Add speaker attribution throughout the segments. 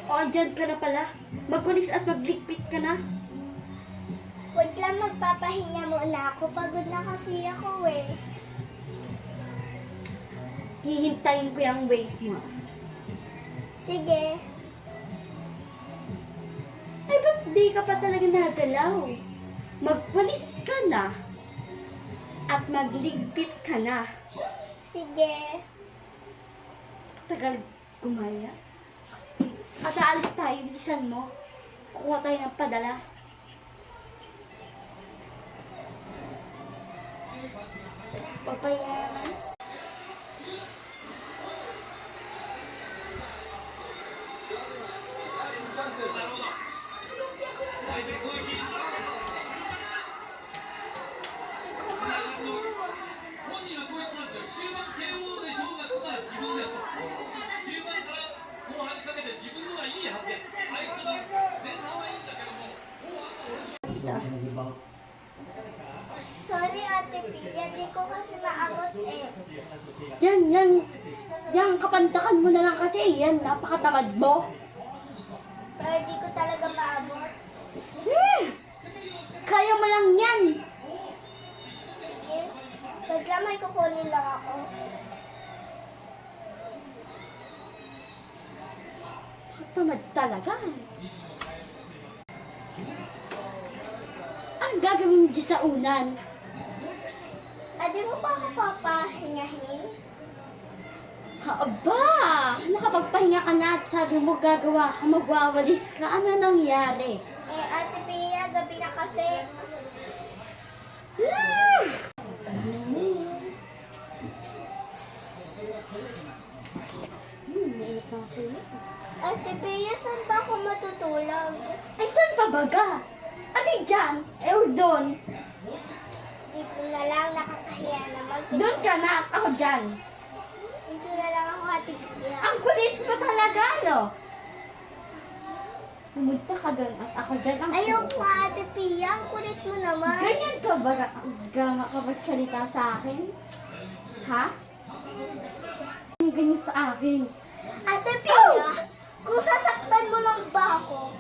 Speaker 1: O, andyan ka na pala. Magwalis at magligpit ka na.
Speaker 2: Wait lang, magpapahinga muna ako. Pagod na kasi ako eh.
Speaker 1: Hihintayin ko yung wait mo.
Speaker 2: Sige.
Speaker 1: Ay, ba't di ka pa talaga nagalaw? Magwalis ka na. At magligpit ka na.
Speaker 2: Sige.
Speaker 1: Tagal gumaya. At aalis tayo, bilisan mo. Kukuha tayo ng padala. Papayaman.
Speaker 2: Sorry Ate Pia, di ko kasi maabot eh.
Speaker 1: Yan, kapantakan mo na lang kasi. Yan, napakatamad mo.
Speaker 2: Pero di ko talaga maabot.
Speaker 1: Kaya mo lang yan.
Speaker 2: Sige. Wait lang, may kukunin lang ako.
Speaker 1: Tamad talaga. Ang gagawin mo dyan sa unan?
Speaker 2: Di mo pa ako papahingahin?
Speaker 1: Aba! Nakapagpahinga ka na at sabi mo gagawa ka, magwawalis ka. Ano nangyari?
Speaker 2: Ate Pia, gabi na kasi. Ate Pia, saan ba ako matutulog?
Speaker 1: Ay, saan pa baga? Ate, dyan. Or doon.
Speaker 2: Dito na lang, nakakahiya naman.
Speaker 1: Doon ka na at ako dyan.
Speaker 2: Dito na lang ako, Ate Pia.
Speaker 1: Ang kulit mo talaga, no? Pumunta ka doon at ako dyan. Ang
Speaker 2: Ayoko nga, Ate Pia. Ang kulit mo naman.
Speaker 1: Ganyan ka ba ka magsalita sa akin? Ha? Ganyan sa akin.
Speaker 2: Ate Pia, kung sasaktan mo lang ba ako,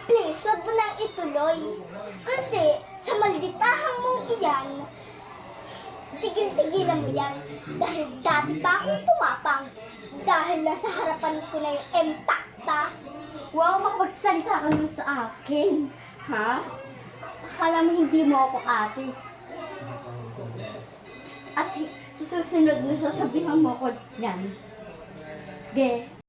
Speaker 2: please, wag mo nang ituloy. Kasi, sa malditahan mong iyan, tigil-tigilan mo yan. Dahil dati pa akong tumapang. Dahil nasa harapan ko na yung empakta.
Speaker 1: Wow, makapagsalita ka naman sa akin. Ha? Akala mo hindi mo ako ate. At sa susunod na sasabihan mo ko yan. Ge,